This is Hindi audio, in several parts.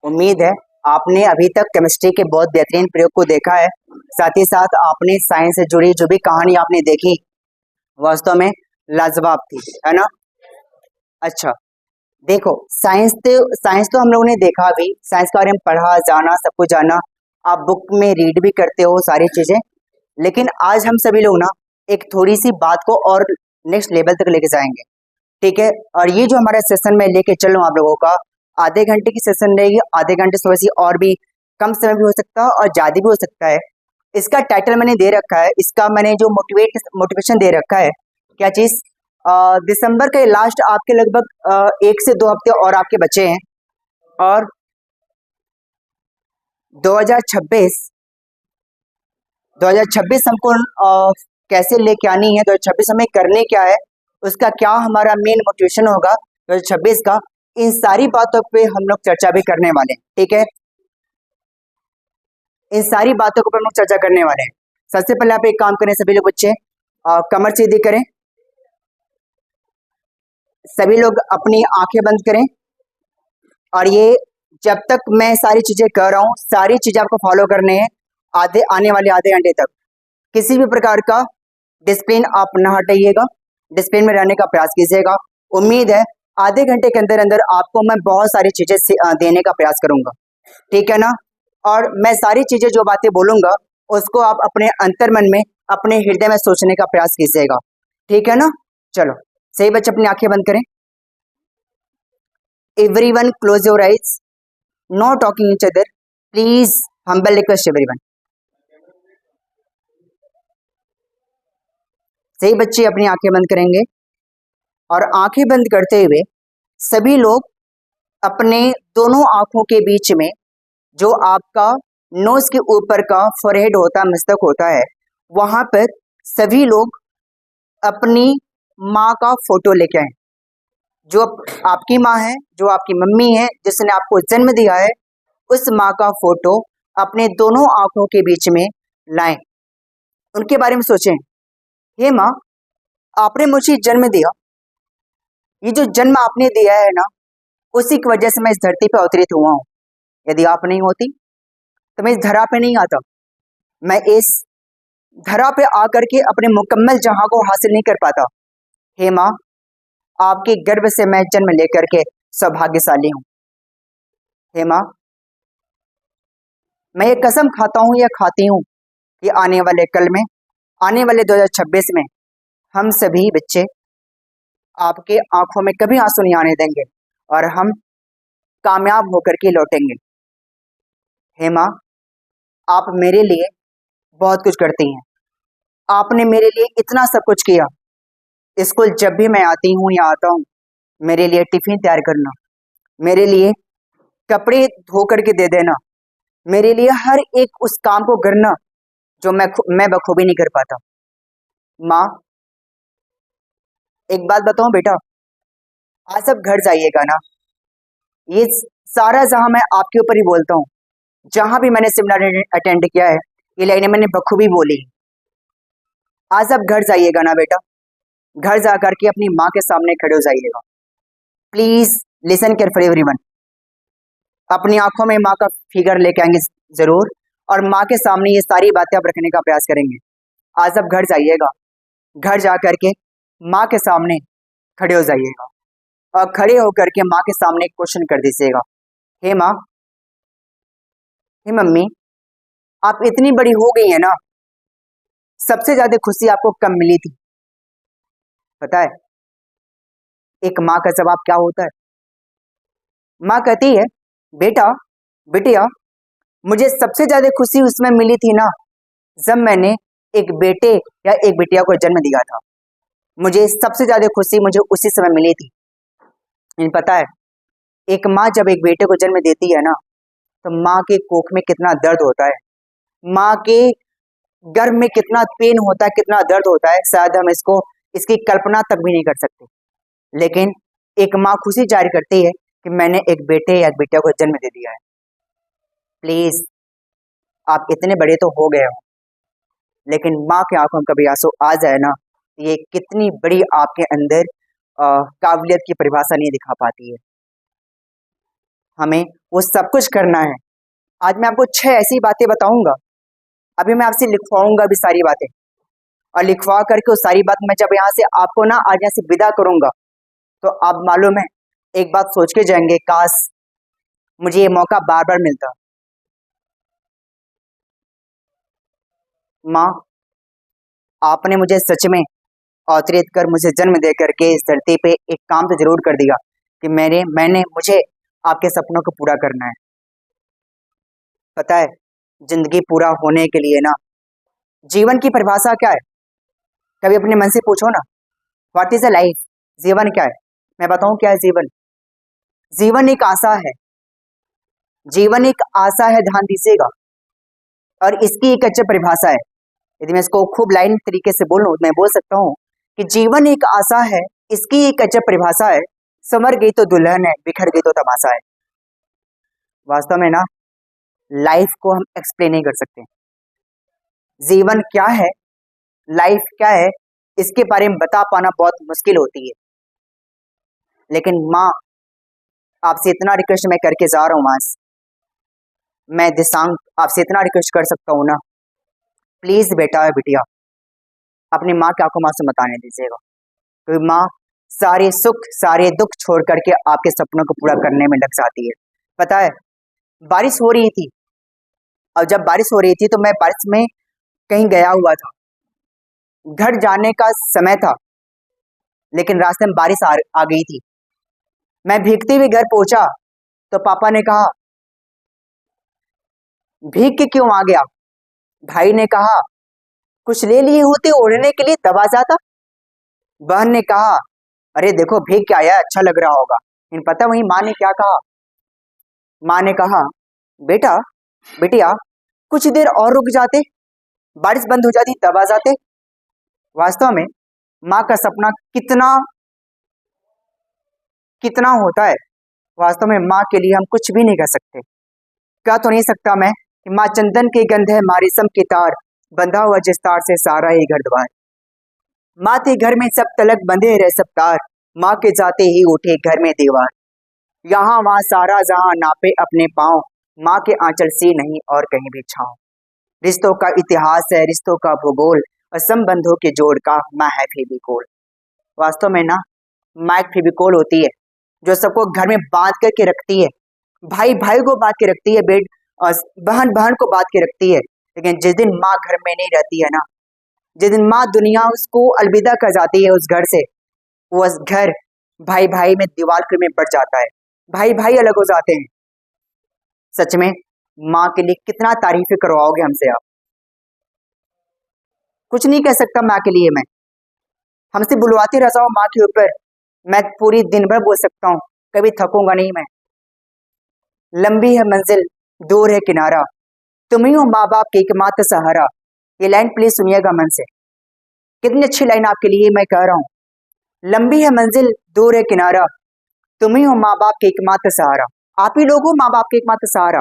उम्मीद है आपने अभी तक केमिस्ट्री के बहुत बेहतरीन प्रयोग को देखा है। साथ ही साथ आपने साइंस से जुड़ी जो भी कहानी आपने देखी वास्तव में लाजवाब थी, है ना। अच्छा, देखो साइंस तो हम लोगों ने देखा भी, साइंस के बारे में पढ़ा जाना, सब कुछ जाना, आप बुक में रीड भी करते हो सारी चीजें। लेकिन आज हम सभी लोग ना एक थोड़ी सी बात को और नेक्स्ट लेवल तक लेके जाएंगे, ठीक है। और ये जो हमारा सेशन में लेके चल रहा हूँ आप लोगों का, आधे घंटे की सेशन रहेगी। आधे घंटे से वैसे और भी कम समय भी हो सकता है और ज्यादा भी हो सकता है। इसका टाइटल मैंने दे रखा है, इसका मैंने जो मोटिवेशन दे रखा है, क्या चीज, दिसंबर के लास्ट आपके लगभग 1 से 2 हफ्ते और आपके बचे हैं। और 2026 हमको कैसे लेके आनी है, 2026 हमें करने क्या है, उसका क्या हमारा मेन मोटिवेशन होगा 2026 का, इन सारी बातों पे हम लोग चर्चा भी करने वाले हैं, ठीक है। इन सारी बातों के ऊपर हम लोग चर्चा करने वाले हैं। सबसे पहले आप एक काम करें, सभी लोग बच्चे कमर सीधी करें, सभी लोग अपनी आंखें बंद करें। और ये जब तक मैं सारी चीजें कर रहा हूँ, सारी चीजें आपको फॉलो करने हैं आने वाले आधे घंटे तक। किसी भी प्रकार का डिसिप्लिन आप ना हटाइएगा, डिसिप्लिन में रहने का प्रयास कीजिएगा। उम्मीद है आधे घंटे के अंदर अंदर आपको मैं बहुत सारी चीजें देने का प्रयास करूंगा, ठीक है ना। और मैं सारी चीजें जो बातें बोलूंगा उसको आप अपने अंतर्मन में, अपने हृदय में सोचने का प्रयास कीजिएगा, ठीक है ना। चलो सही बच्चे अपनी आंखें बंद करें। Everyone close your eyes, know talking each other, please, humble request everyone. सही बच्चे अपनी आंखें बंद करेंगे और आंखें बंद करते हुए सभी लोग अपने दोनों आंखों के बीच में जो आपका नोज के ऊपर का फोरहेड होता है, मस्तक होता है, वहां पर सभी लोग अपनी माँ का फोटो लेके आए। जो आपकी माँ है, जो आपकी मम्मी है, जिसने आपको जन्म दिया है, उस माँ का फोटो अपने दोनों आंखों के बीच में लाएं। उनके बारे में सोचें, हे माँ, आपने मुझे जन्म दिया, ये जो जन्म आपने दिया है ना, उसी की वजह से मैं इस धरती पे अवतरित हुआ हूँ। यदि आप नहीं होती तो मैं इस धरा पे नहीं आता, मैं इस धरा पे आकर के अपने मुकम्मल जहां को हासिल नहीं कर पाता। हे माँ, आपके गर्भ से मैं जन्म लेकर के सौभाग्यशाली हूँ। हे माँ, मैं ये कसम खाता हूँ या खाती हूँ कि आने वाले कल में, आने वाले 2026 में हम सभी बच्चे आपके आंखों में कभी आंसू नहीं आने देंगे और हम कामयाब होकर के लौटेंगे। हे माँ, आप मेरे लिए बहुत कुछ करती हैं, आपने मेरे लिए इतना सब कुछ किया। स्कूल जब भी मैं आती हूँ या आता हूँ, मेरे लिए टिफिन तैयार करना, मेरे लिए कपड़े धो करके दे देना, मेरे लिए हर एक उस काम को करना जो मैं बखूबी नहीं कर पाता। माँ, एक बात बताऊं बेटा, आज सब घर जाइएगा ना, ये सारा जहां मैं आपके ऊपर ही बोलता हूँ, जहां भी मैंने सेमिनार अटेंड किया है, ये लाइनें मैंने बखूबी बोली। आज आप घर जाइएगा ना बेटा, घर जा करके अपनी माँ के सामने खड़े हो जाइएगा। Please listen carefully everyone. अपनी आंखों में माँ का फिगर लेके आएंगे जरूर, और माँ के सामने ये सारी बातें आप रखने का प्रयास करेंगे। आज आप घर जाइएगा, घर जा करके माँ के सामने खड़े हो जाइएगा और खड़े होकर के माँ के सामने एक क्वेश्चन कर दीजिएगा, हे माँ, हे मम्मी, आप इतनी बड़ी हो गई है ना, सबसे ज्यादा खुशी आपको कब मिली थी? पता है एक माँ का जवाब क्या होता है? माँ कहती है, बेटा, बिटिया, मुझे सबसे ज्यादा खुशी उसमें मिली थी ना, जब मैंने एक बेटे या एक बिटिया को जन्म दिया था। मुझे सबसे ज्यादा खुशी मुझे उसी समय मिली थी। इन पता है एक माँ जब एक बेटे को जन्म देती है ना, तो माँ के कोख में कितना दर्द होता है, माँ के गर्भ में कितना पेन होता है, कितना दर्द होता है, शायद हम इसकी कल्पना तक भी नहीं कर सकते। लेकिन एक माँ खुशी जाहिर करती है कि मैंने एक बेटे या एक बेटिया को जन्म दे दिया है। प्लीज, आप इतने बड़े तो हो गए हो, लेकिन माँ के आंखों में कभी आंसू आ जाए ना, ये कितनी बड़ी आपके अंदर काबिलियत की परिभाषा नहीं दिखा पाती है। हमें वो सब कुछ करना है। आज मैं आपको 6 ऐसी बातें बताऊंगा। अभी मैं आपसे लिखवाऊंगा भी सारी बातें, और लिखवा करके उस सारी बात मैं जब यहाँ से आपको ना आज यहाँ से विदा करूंगा, तो आप मालूम है एक बात सोच के जाएंगे, काश मुझे ये मौका बार बार मिलता। माँ, आपने मुझे सच में अवतरित कर मुझे जन्म दे करके इस धरती पे एक काम तो जरूर कर दिया कि मैंने मुझे आपके सपनों को पूरा करना है। पता है, जिंदगी पूरा होने के लिए ना जीवन की परिभाषा क्या है? कभी अपने मन से पूछो ना, व्हाट इज अ लाइफ? जीवन क्या है? मैं बताऊं क्या है जीवन? जीवन एक आशा है। जीवन एक आशा है, ध्यान दीजिएगा। और इसकी एक अच्छी परिभाषा है। यदि मैं इसको खूब लाइन तरीके से बोलूं, मैं बोल सकता हूं कि जीवन एक आशा है, इसकी एक अच्छी परिभाषा है, संवर गई तो दुल्हन है, बिखर गई तो तमाशा है। वास्तव में ना लाइफ को हम एक्सप्लेन नहीं कर सकते। जीवन क्या है, लाइफ क्या है, इसके बारे में बता पाना बहुत मुश्किल होती है। लेकिन माँ, आपसे इतना रिक्वेस्ट मैं करके जा रहा हूँ माँ, मैं दिशांक आपसे इतना रिक्वेस्ट कर सकता हूँ ना, प्लीज बेटा है बिटिया, अपनी माँ की आंखों मासूम मत आने दीजिएगा। क्योंकि माँ सारे सुख सारे दुख छोड़ करके आपके सपनों को पूरा करने में लग जाती है। पता है, बारिश हो रही थी, और जब बारिश हो रही थी तो मैं बारिश में कहीं गया हुआ था। घर जाने का समय था, लेकिन रास्ते में बारिश आ गई थी। मैं भीगते हुए घर पहुंचा तो पापा ने कहा, भीग के क्यों आ गया? भाई ने कहा, कुछ ले लिए होते ओढ़ने के लिए दबा जाता। बहन ने कहा, अरे देखो भीग के आया, अच्छा लग रहा होगा। इन पता वही माँ ने क्या कहा? माँ ने कहा, बेटा बिटिया कुछ देर और रुक जाते, बारिश बंद हो जाती तब आ जाते। वास्तव में माँ का सपना कितना कितना होता है। वास्तव में माँ के लिए हम कुछ भी नहीं कर सकते। क्या तो नहीं सकता मैं कि माँ चंदन की गंध है, माँ रेशम के तार, बंधा हुआ जिस तार से सारा ही घर द्वार। माँ के घर में सब तलक बंधे रहे सब तार, माँ के जाते ही उठे घर में दीवार। यहाँ वहाँ सारा जहां नापे अपने पाँव, माँ के आंचल से नहीं और कहीं भी छाँव। रिश्तों का इतिहास है, रिश्तों का भूगोल, और संबंधों के जोड़ का माँ है फेविकोल। वास्तव में ना माँ एक फेविकोल होती है जो सबको घर में बांध करके रखती है। भाई भाई को बांध के रखती है, और बहन बहन को बांध के रखती है। लेकिन जिस दिन माँ घर में नहीं रहती है ना, जिस दिन माँ दुनिया उसको अलविदा कर जाती है उस घर से, वो घर भाई भाई में दीवार में बढ़ जाता है, भाई भाई अलग हो जाते हैं। सच में माँ के लिए कितना तारीफें करवाओगे हमसे आप? कुछ नहीं कह सकता माँ के लिए मैं। हमसे बुलवाते रह जाओ माँ के ऊपर, मैं पूरी दिन भर बोल सकता हूँ, कभी थकूंगा नहीं मैं। लंबी है मंजिल दूर है किनारा, तुम ही हो माँ बाप के एकमात्र सहारा। ये लाइन प्लीज सुनिएगा मन से, कितनी अच्छी लाइन आपके लिए मैं कह रहा हूँ। लंबी है मंजिल दूर है किनारा, तुम ही हो माँ बाप के एकमात्र सहारा। आप ही लोग हो माँ बाप के एकमात्र सहारा,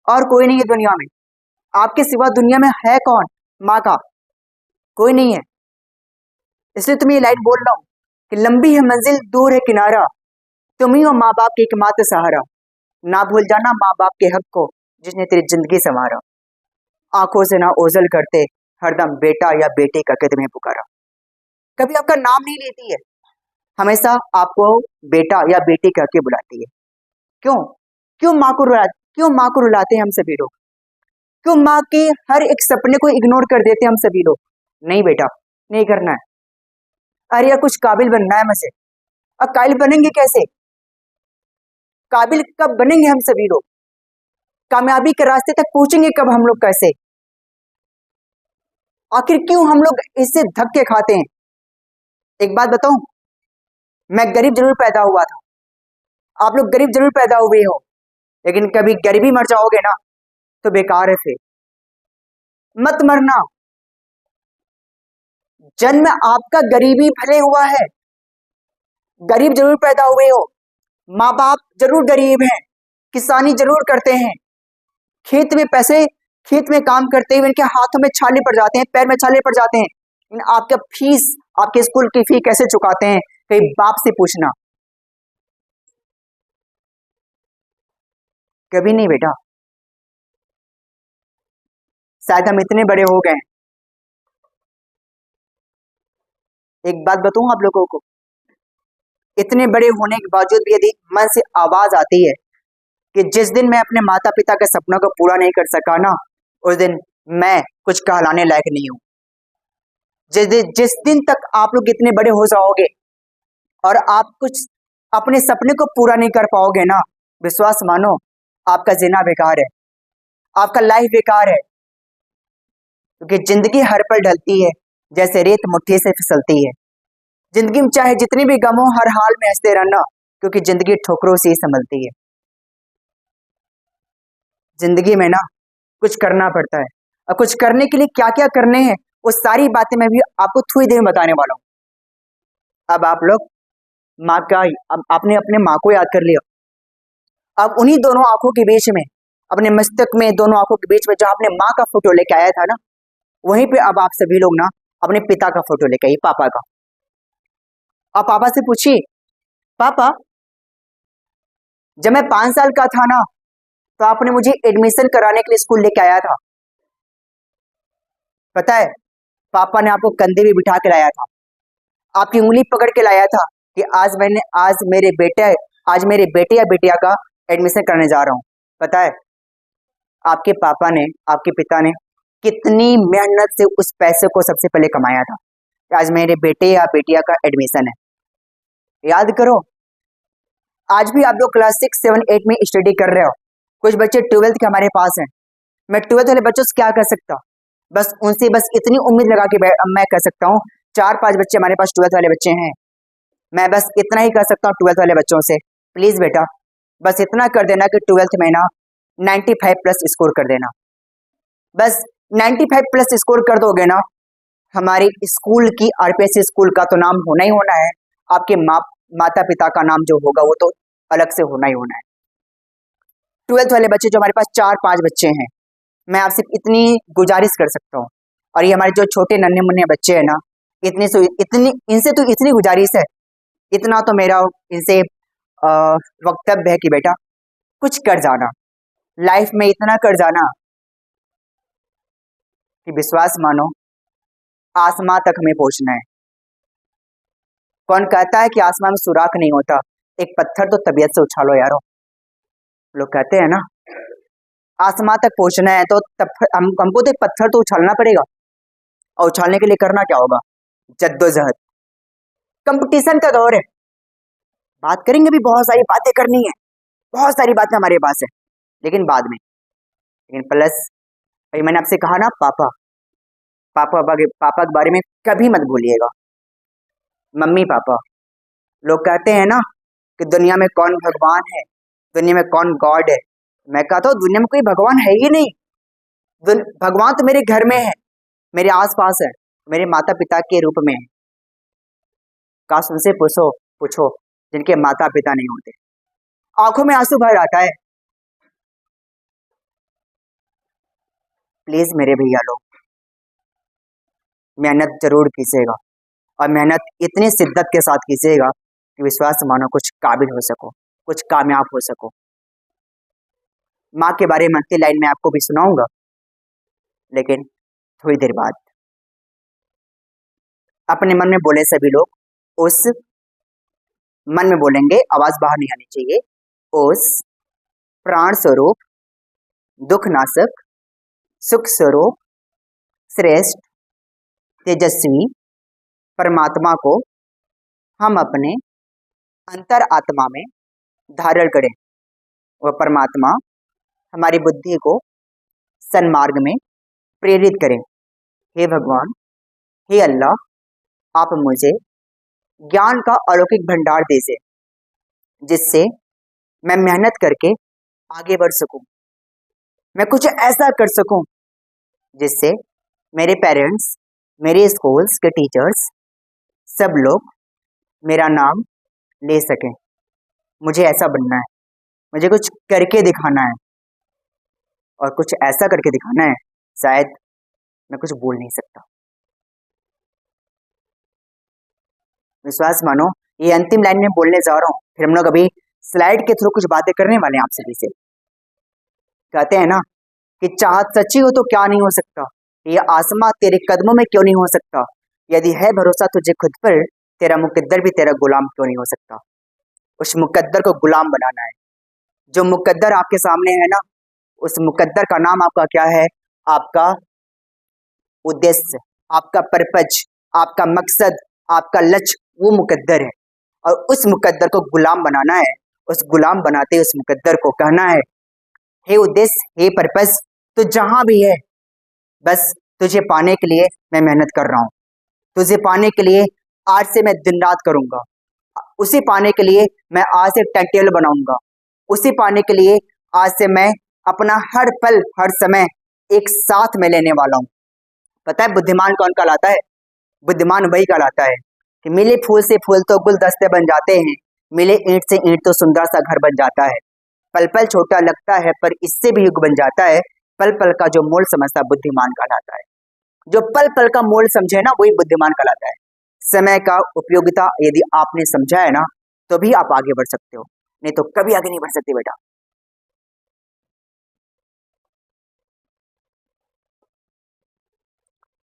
और कोई नहीं है दुनिया में। आपके सिवा दुनिया में है कौन? माँ का कोई नहीं है। इसलिए तुम्हें ये लाइन बोल रहा हूँ कि लंबी है मंजिल दूर है किनारा, तुम ही हो माँ बाप के एकमात्र सहारा। ना भूल जाना माँ बाप के हक को, जिसने तेरी जिंदगी संवारा। आंखों से ना ओझल करते, हरदम बेटा या बेटे का तुम्हें पुकारा। कभी आपका नाम नहीं लेती है, हमेशा आपको बेटा या बेटी कह के बुलाती है। क्यों? क्यों माँ को रुलाते हैं हम सभी लोग? क्यों माँ के हर एक सपने को इग्नोर कर देते हैं हम सभी लोग? नहीं बेटा, नहीं करना है। अरे यार कुछ काबिल बनना है मुझे। अब काबिल बनेंगे कैसे? काबिल कब बनेंगे हम सभी लोग? कामयाबी के रास्ते तक पहुंचेंगे कब हम लोग? कैसे? आखिर क्यों हम लोग इससे धक्के खाते हैं? एक बात बताऊं, मैं गरीब जरूर पैदा हुआ था, आप लोग गरीब जरूर पैदा हुए हो, लेकिन कभी गरीबी मर जाओगे ना तो बेकार है। फिर मत मरना। जन्म आपका गरीबी भले हुआ है, गरीब जरूर पैदा हुए हो, माँ बाप जरूर गरीब हैं, किसानी जरूर करते हैं, खेत में पैसे, खेत में काम करते हुए इनके हाथों में छाले पड़ जाते हैं, पैर में छाले पड़ जाते हैं। इन आपका फीस, आपके स्कूल की फी कैसे चुकाते हैं, कहीं बाप से पूछना। कभी नहीं बेटा, शायद हम इतने बड़े हो गए हैं। एक बात बताऊं आप लोगों को, इतने बड़े होने के बावजूद भी यदि मन से आवाज आती है कि जिस दिन मैं अपने माता पिता के सपनों को पूरा नहीं कर सका ना, उस दिन मैं कुछ कहलाने लायक नहीं हूं। जिस दिन तक आप लोग इतने बड़े हो जाओगे और आप कुछ अपने सपने को पूरा नहीं कर पाओगे ना, विश्वास मानो आपका जीना बेकार है, आपका लाइफ बेकार है। क्योंकि जिंदगी हर पल ढलती है, जैसे रेत मुट्ठी से फिसलती है। जिंदगी में चाहे जितनी भी गम हो, हर हाल में हंसते रहना, क्योंकि जिंदगी ठोकरों से ही संभलती है। जिंदगी में ना कुछ करना पड़ता है, और कुछ करने के लिए क्या क्या करने हैं वो सारी बातें मैं भी आपको थोड़ी देर में बताने वाला हूँ। अब आप लोग माँ का, अब आपने अपने माँ को याद कर लिया। अब उन्हीं दोनों आंखों के बीच में, अपने मस्तक में दोनों आंखों के बीच में जो आपने माँ का फोटो लेके आया था ना, वहीं पे अब आप सभी लोग ना अपने पिता का फोटो लेके आइए, पापा का। अब पापा से पूछिए, पापा जब मैं 5 साल का था ना, तो आपने मुझे एडमिशन कराने के लिए स्कूल लेके आया था। पता है, पापा ने आपको कंधे में बिठा के लाया था, आपकी उंगली पकड़ के लाया था कि आज मेरे बेटे या बेटिया का एडमिशन कराने जा रहा हूँ। पता है, आपके पापा ने, आपके पिता ने कितनी मेहनत से उस पैसे को सबसे पहले कमाया था कि आज मेरे बेटे या बेटिया का एडमिशन है। याद करो, आज भी आप लोग क्लास 6, 7, 8 में स्टडी कर रहे हो। कुछ बच्चे 12th के हमारे पास हैं। मैं 12th वाले बच्चों से क्या कर सकता, बस उनसे बस इतनी उम्मीद लगा के मैं कह सकता हूँ, 4-5 बच्चे हमारे पास 12th वाले बच्चे हैं, मैं बस इतना ही कर सकता हूँ 12th वाले बच्चों से, प्लीज बेटा बस इतना कर देना कि 12th में ना 95+ स्कोर कर देना। बस 95+ स्कोर कर दोगे ना, हमारे स्कूल की, आरपीएससी स्कूल का तो नाम होना ही होना है, आपके माता पिता का नाम जो होगा वो तो अलग से होना ही होना है। 12th वाले बच्चे जो हमारे पास 4-5 बच्चे हैं, मैं आपसे इतनी गुजारिश कर सकता हूँ, और ये हमारे जो छोटे नन्हे मुन्ने बच्चे हैं ना, इनसे तो इतनी गुजारिश है, इतना तो मेरा इनसे वक्तव्य है कि बेटा कुछ कर जाना, लाइफ में इतना कर जाना कि विश्वास मानो आसमां तक हमें पहुंचना है। कौन कहता है कि आसमान में सुराख नहीं होता, एक पत्थर तो तबीयत से उछालो यारो, लोग कहते हैं ना आसमां तक पहुंचना है तो हमको तो एक पत्थर तो उछालना पड़ेगा, और उछालने के लिए करना क्या होगा, जद्दोजहद, कंपटीशन का दौर है। बात करेंगे भी, बहुत सारी बातें करनी है, बहुत सारी बातें हमारे पास है, लेकिन बाद में। लेकिन प्लस अभी मैंने आपसे कहा ना, पापा पापा पापा के बारे में कभी मत भूलिएगा। मम्मी पापा, लोग कहते हैं ना कि दुनिया में कौन भगवान है, दुनिया में कौन गॉड है। मैं कहता हूँ दुनिया में कोई भगवान है ही नहीं, भगवान तो मेरे घर में है, मेरे आसपास है, मेरे माता पिता के रूप में है। काश उनसे पूछो पूछो जिनके माता पिता नहीं होते, आंखों में आंसू भर आता है। प्लीज मेरे भैया लोग, मेहनत जरूर कीजिएगा, और मेहनत इतनी शिद्दत के साथ कीजिएगा कि विश्वास मानो कुछ काबिल हो सको, कुछ कामयाब हो सको। माँ के बारे में अगली लाइन में आपको भी सुनाऊंगा, लेकिन थोड़ी देर बाद। अपने मन में बोले सभी लोग, उस मन में बोलेंगे, आवाज बाहर नहीं आनी चाहिए। उस प्राण स्वरूप, दुख नाशक, सुख स्वरूप, श्रेष्ठ, तेजस्वी परमात्मा को हम अपने अंतर आत्मा में धारण करें। वह परमात्मा हमारी बुद्धि को सन्मार्ग में प्रेरित करें। हे भगवान, हे अल्लाह, आप मुझे ज्ञान का अलौकिक भंडार दीजिए, जिससे मैं मेहनत करके आगे बढ़ सकूं, मैं कुछ ऐसा कर सकूं जिससे मेरे पेरेंट्स, मेरे स्कूल्स के टीचर्स, सब लोग मेरा नाम ले सकें। मुझे ऐसा बनना है, मुझे कुछ करके दिखाना है, और कुछ ऐसा करके दिखाना है शायद मैं कुछ बोल नहीं सकता। विश्वास मानो ये अंतिम लाइन में बोलने जा रहा हूँ, फिर हम लोग अभी स्लाइड के थ्रू कुछ बातें करने वाले हैं आप सभी से। कहते हैं ना कि चाहत सच्ची हो तो क्या नहीं हो सकता, ये आसमां तेरे कदमों में क्यों नहीं हो सकता, यदि है भरोसा तुझे खुद पर, तेरा मुकद्दर भी तेरा गुलाम क्यों नहीं हो सकता। उस मुकद्दर को गुलाम बनाना है। जो मुकद्दर आपके सामने है ना, उस मुकद्दर का नाम आपका क्या है, आपका उद्देश्य, आपका पर्पज, आपका मकसद, आपका लक्ष्य, वो मुकद्दर है। और उस मुकद्दर को गुलाम बनाना है। उस गुलाम बनाते उस मुकद्दर को कहना है, हे उद्देश्य, हे पर्पज, तो जहां भी है, बस तुझे पाने के लिए मैं मेहनत कर रहा हूँ। तुझे पाने के लिए आज से मैं दिन रात करूंगा। उसे पाने के लिए मैं आज से टाइम टेबल बनाऊंगा। उसे पाने के लिए आज से मैं अपना हर पल हर समय एक साथ में लेने वाला हूँ। पता है बुद्धिमान कौन कहलाता है? बुद्धिमान वही कहलाता है कि मिले फूल से फूल तो गुलदस्ते बन जाते हैं, मिले ईंट से ईंट तो सुंदर सा घर बन जाता है। पल पल छोटा लगता है पर इससे भी युग बन जाता है। पल पल का जो मोल समझता बुद्धिमान कहलाता है। जो पल पल का मोल समझे ना, वही बुद्धिमान कहलाता है। समय का उपयोगिता यदि आपने समझा है ना, तो भी आप आगे बढ़ सकते हो, नहीं तो कभी आगे नहीं बढ़ सकते बेटा।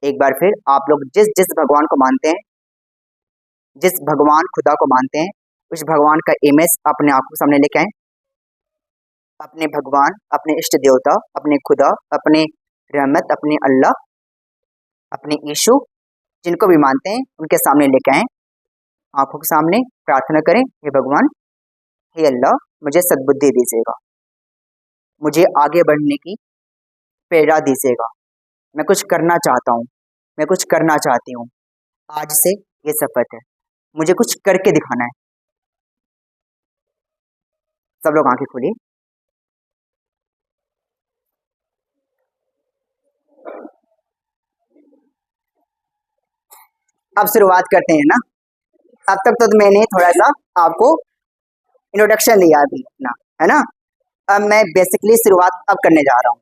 एक बार फिर आप लोग जिस जिस भगवान को मानते हैं, जिस भगवान खुदा को मानते हैं, उस भगवान का इमेज अपने आंखों के सामने लेके आए। अपने भगवान, अपने इष्ट देवता, अपने खुदा, अपने रहमत, अपने अल्लाह, अपने यीशु, जिनको भी मानते हैं उनके सामने लेके आए। आंखों के सामने प्रार्थना करें, हे भगवान, हे अल्लाह, मुझे सद्बुद्धि दीजिएगा, मुझे आगे बढ़ने की प्रेरणा दीजिएगा। मैं कुछ करना चाहता हूँ, मैं कुछ करना चाहती हूँ। आज से ये शपथ है, मुझे कुछ करके दिखाना है। सब लोग आंखें खोलिए। अब शुरुआत करते हैं ना। अब तक तो मैंने थोड़ा सा आपको इंट्रोडक्शन दिया अभी ना, है ना। अब मैं बेसिकली शुरुआत अब करने जा रहा हूँ।